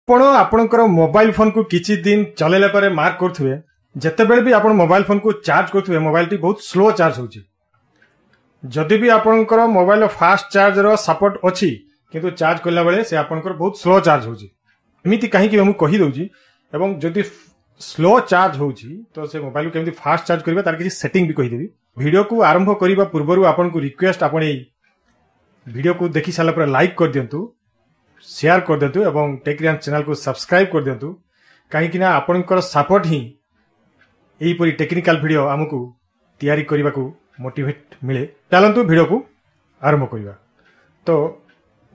ଆପଣ ଆପଣଙ୍କର mobile phone କୁ କିଛି ଦିନ ଚଲେଇଲା ପରେ ମାର୍କ କରୁଥିବେ ଯେତେବେଳେ ବି ଆପଣ ମୋବାଇଲ ଫୋନ କୁ ଚାର୍ଜ କରୁଥିବେ ମୋବାଇଲଟି ବହୁତ ସ୍ଲୋ ଚାର୍ଜ ହେଉଛି। ଯଦି ବି ଆପଣଙ୍କର ମୋବାଇଲ ଫାଷ୍ଟ ଚାର୍ଜର ସପୋର୍ଟ ଅଛି କିନ୍ତୁ ଚାର୍ଜ କଲା ବେଳେ ସେ ଆପଣଙ୍କର ବହୁତ ସ୍ଲୋ ଚାର୍ଜ ହେଉଛି। ଏମିତି କାହିଁକି ମୁଁ କହିଦେଉଛି ଏବଂ ଯଦି ସ୍ଲୋ ଚାର୍ଜ ହେଉଛି ତ ସେ ମୋବାଇଲ କେମିତି ଫାଷ୍ଟ ଚାର୍ଜ କରିବା ତାର କିଛି ସେଟିଂ ବି କହିଦେବି। ଭିଡ଼ିଓକୁ ଆରମ୍ଭ କରିବା ପୂର୍ବରୁ ଆପଣଙ୍କୁ ରିକ୍ୱେଷ୍ଟ ଆପଣ ଏଇ ଭିଡ଼ିଓକୁ ଦେଖି ସାରିଲା ପରେ ଲାଇକ୍ କରିଦିଅନ୍ତୁ, शेयर कर दिंतु एवं टेक्रियान चैनल को सब्सक्राइब कर दिंतु कहीं आपणकर सपोर्ट ही यहीपरी टेक्निकल वीडियो आमको तैयारी करने को मोटिवेट मिले। चलतु वीडियो को आरंभ करवा। तो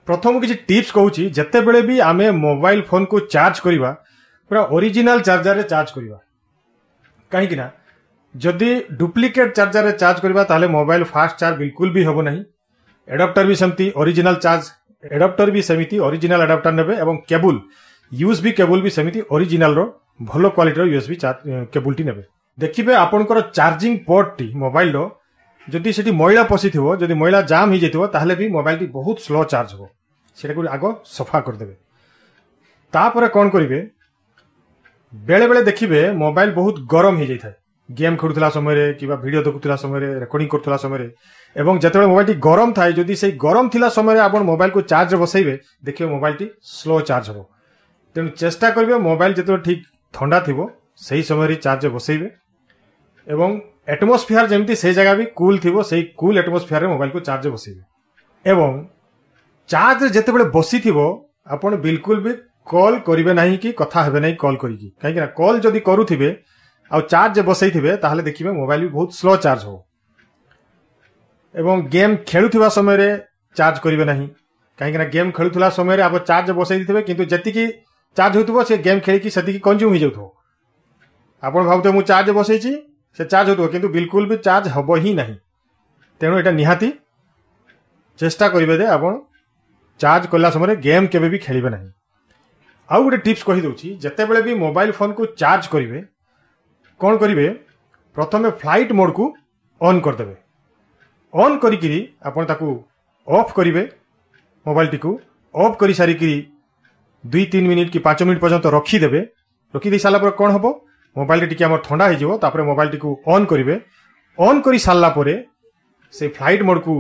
प्रथम किसी टिप्स कहूँ जिते बड़े भी आमे मोबाइल फोन को चार्ज करवा पूरा ओरिजिनल चार्जर रे चार्ज करवा। कहीं जदि डुप्लिकेट चार्जर रे चार्ज करवा ताले मोबाइल फास्ट चार्ज बिल्कुल भी हम नहीं। एडाप्टर भी सेमती ओरिजिनल चार्ज एडाप्टर भी सेमिति ओरिजिनल एडाप्टर नेबे एवं केबल यूएसबी केबल भी सेमिति ओरिजिनल रो भलो क्वालिटी रो यूएसबी केबल टी नेबे। देखिबे आपनकर चार्जिंग पोर्ट टी मोबाइल रो जदि सेठी मैला पसिथिबो जदि मैला जाम हो जाइथिबो ताहले भी मोबाइल टी बहुत स्लो चार्ज हो। सेटा को आगो सफा कर देबे। तापरे कोन करिवे बेले बेले देखिबे मोबाइल बहुत गरम हो जाइथाय गेम खेलुला समय कि वीडियो देखुला समय रेकर्डिंग करुला समय एवं जिते मोबाइल टी गरम थाए जदि से गरम थिला समय आप मोबाइल को चार्ज बसैबे देखिए मोबाइल टी स्लो चार्ज हम। तेणु चेष्टा करेंगे मोबाइल जो ठीक ठंडा थी से समय चार्ज बसैबे एवं एटमोस्फियर जमती से जगह भी कूल थी से कूल एटमोस्फियर मोबाइल को चार्ज बसैबे एवं चार्ज जिते बड़े बसी थी आपड़ बिल्कुल भी कॉल करेंगे ना कि कथा हेबे नहीं कॉल करी कहीं कॉल जदि करुथिबे आ चार्ज बसई थे ताहले देखिए मोबाइल भी बहुत स्लो चार्ज हो। एवं गेम खेलुवा समय चार्ज करेंगे ना कहीं गेम खेलुवा समय आप चार्ज बसई थे किंतु जति चार्ज हो से गेम खेल से कंज्यूम हो जाऊ आप भावते मुझे चार्ज बसई से चार्ज हो किंतु बिल्कुल भी चार्ज हम ही ना। तेणु यहाँ निहाती चेष्टा करेंगे जे आप चार्ज कला समय गेम केबे भी खेलिबे ना। आउ गोटे टिप्स कहीदे जिते बड़े भी मोबाइल फोन को चार्ज करेंगे कौन करेंगे प्रथम फ्लाइट मोड को ऑन करदे। ऑन करी आपण ताकू ऑफ करेंगे मोबाइल टी को ऑफ कर सारिकी 2-3 मिनिट कि 5 मिनिट पर्यंत रखीदे। रखीदे सारा कौन हम मोबाइल टी आम ठंडा हो मोबाइल टी को ऑन करेंगे। ऑन कर सारा से फ्लाइट मोड को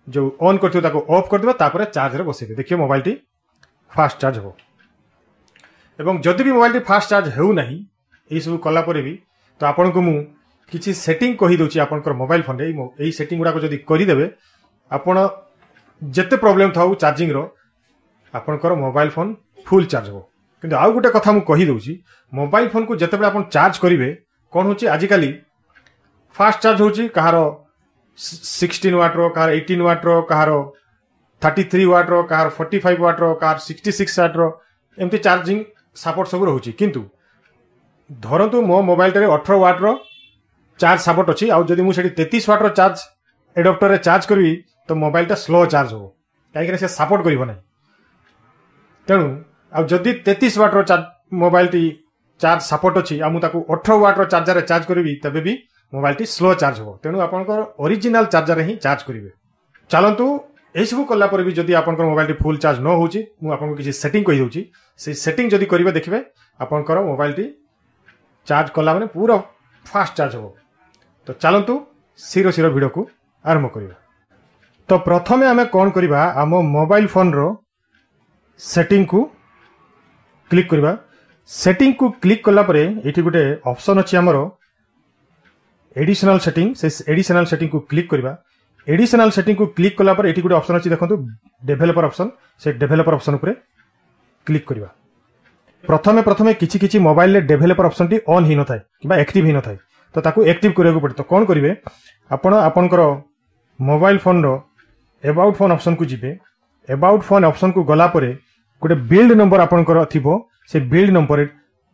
जो ऑन कर ऑफ करदे चार्ज रे बसैबे देखिए मोबाइल टी फास्ट चार्ज हो। एवं जदि भी मोबाइल टी फास्ट चार्ज हो ना यही सब कलापर भी तो आपन को मु किसी सेटिंग कहीदे आपंकर मोबाइल फोन यही सेटिंग गुड़ाक जदि करदे आपण जिते प्रोब्लेम था चार्जिंग रो आपंकर मोबाइल फोन फुल चार्ज हो। किंतु आउ गोटे कथा मुझे मोबाइल फोन को जिते आप चार्ज करेंगे कौन हो आजिकल फास्ट चार्ज हो कहार 16 वाट रो कहार 18 वाट रो कहार 33 वाट रो कहार 45 वाट रो कहार 66 वाट रो एमती चार्जिंग सपोर्ट सब रोचे। किंतु धरतु मो मोबाइल 18 वाट रो चार्ज सपोर्ट अच्छी आदि मुझे 33 वाट रो चार्ज एडाप्टर रे चार्ज करी तो मोबाइल टा स्लो चार्ज हो कहीं से सपोर्ट कर ना। तेणु आदि 33 वाट रो मोबाइल टी चार्ज सपोर्ट अच्छी आमुक 18 वाट रो चार्जर चार्ज करी तेबे भी मोबाइल टी स्लो चार्ज हो। तेणु आपंकर ओरिजिनल चार्जर ही चार्ज करेंगे। चलतु यही सब कलापर भी जदि आप मोबाइल टी फुल चार्ज न हो किसी सेटिंग कहीदे से सेटिंग जदि करेंगे देखिए आपंकर मोबाइल टी चार्ज कला मैंने पूरा फास्ट चार्ज हो। तो चलतु सीरो सीरो वीडियो को आरंभ करवा। तो प्रथमे आमे कौन करवा आम मोबाइल फोन रो सेटिंग को क्लिक करवा। सेटिंग को क्लिक कला परे एठी गोटे ऑप्शन अछि हमरो एडिशनल सेटिंग से एडिशनल सेटिंग को क्लिक करवा। एडिशनल सेटिंग को क्लिक कला परे एठी गोटे ऑप्शन अछि देखंतु डेवलपर ऑप्शन से डेवलपर ऑप्शन ऊपर क्लिक करवा। प्रथमे प्रथमे किछि किछि मोबाइल ले डेवलपर ऑप्शन टी ऑन ही न थाए किबा एक्टिव ही न थाए तो ताकू एक्टिव करबा पड़े। तो कौन करिवे आपण आपनकर मोबाइल फोन रो अबाउट फोन ऑप्शन को जिबे। अबाउट फोन ऑप्शन को गला परे गोटे बिल्ड नंबर आपनकर थिबो से बिल्ड नंबर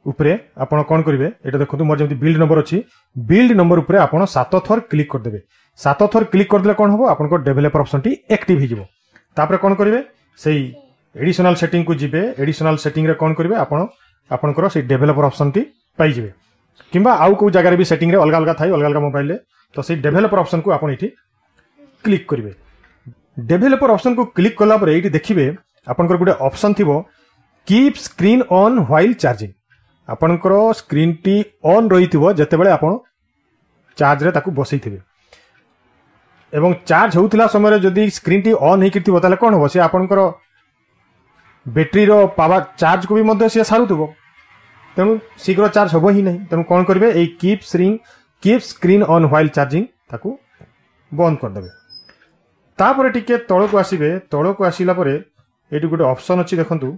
ऊपर आपण कौन करिवे एटा देखंतु मोर जेमति बिल्ड नंबर अछि बिल्ड नंबर ऊपर आपण 7 थर क्लिक कर देबे। 7 थर क्लिक कर देले कौन होबो आपनकर डेवलपर ऑप्शन टी एक्टिव ही जिवो। तापर कौन करिवे सेही एडिशनल सेटिंग को जिबे। एडिशनल सेटिंग रे कौन करिवे आपनकर से डेवलपर ऑप्शन टी पाई जिबे किंबा आउ को जगह भी सेटिंग रे अलग अलग थाई अलग अलग मोबाइल रे तो से डेवलपर ऑप्शन को आपण इठी क्लिक करिवे। डेवलपर ऑप्शन को क्लिक कला पर एठी देखिबे आपनकर गोटे ऑप्शन थिबो keep screen on while charging आपणकर स्क्रीन टी ऑन रही जितेबाला आप चार्ज रे ताकू बसई थे एवं चार्ज होता समय जदि स्क्रीन टी ऑन होता कौन हम सी आपणकर बैटेरी रो पावर चार्ज को भी सी सारूथो तेणु शीघ्र चार्ज हम ही नहीं तेणु कौन करेंगे keep screen on while charging ताकू बंद करदे तापर टिके तलक आसबे तलक आसला ये गोटे ऑप्शन अच्छी देखंतु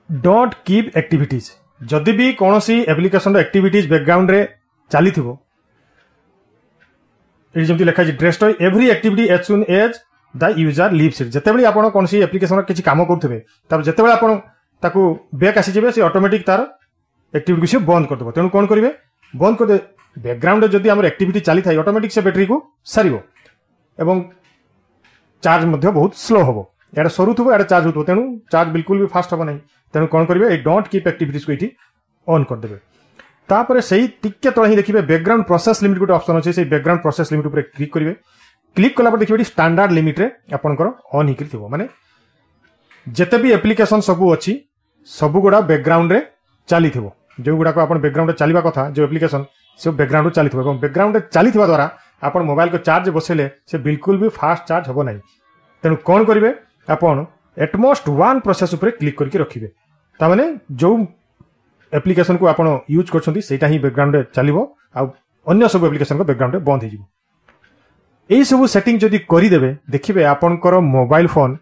डोंट कीप एक्टिविटीज जदि भी कौन सी एप्लिकेशन एक्टिविटीज बैकग्राउंड रे चली थो ये जमी लिखा destroy every activity as soon as the user leaves it जितेबाला आप कौन सी एप्लिकेशन किसी काम करुवे तब जितेबाला आप ताकू बैक आसीजे से ऑटोमेटिक तार एक्टिविटी से बंद करदे तेणु कौन करेंगे बंद कर बैकग्राउंड जदि आम एक्टिविटी चली था ऑटोमेटिक से बैटेरी को सारिबो एवं चार्ज बहुत स्लो हम यार सरुथो यार चार्ज हो तेणु चार्ज बिल्कुल भी फास्ट हम ना तेणु कौन करेंगे डोंट कीप एक्टिविटीज को ये ऑन करदे तापर से टिके तले ही देखिए बैकग्राउंड प्रोसेस लिमिट गोटे ऑप्शन अच्छे से बैकग्राउंड प्रोसेस लिमिट उपर क्लिक करेंगे क्लिक कला देखिए स्टैंडर्ड लिमिट रे आपनकर ऑन होकर थी माने जिते भी एप्लिकेशन सबू अच्छी सबू गुड़ा बैकग्राउंड रे चली थो जो गुड़ाक आप बैकग्राउंड चलवा कथा जो एप्लिकेशन से बैकग्राउंड चली थो बैकग्राउंड चली द्वारा आप मोबाइल को चार्ज बसैले से बिल्कुल भी फास्ट चार्ज हम ना तेणु कौन करेंगे आपन एटमोस्ट वन प्रोसेस उपर क्लिक करके रखिए तामाने जो एप्लिकेशन को आप यूज कर ही बैकग्राउंड चलो आन्य सब एप्लिकेशन को बैकग्राउंड बंद हो यही सब सेटिंग जदि करदे देखिए आपणकर मोबाइल फोन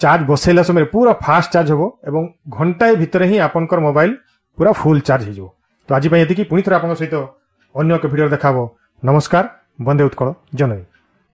चार्ज बसैला समय पूरा फास्ट चार्ज हो एवं घंटाए भितर ही आपणकर मोबाइल पूरा फुल चार्ज हो तो आज ये पुणी थे आप सहित अन्य एक भिडियो देखा नमस्कार वंदे उत्कल जननी।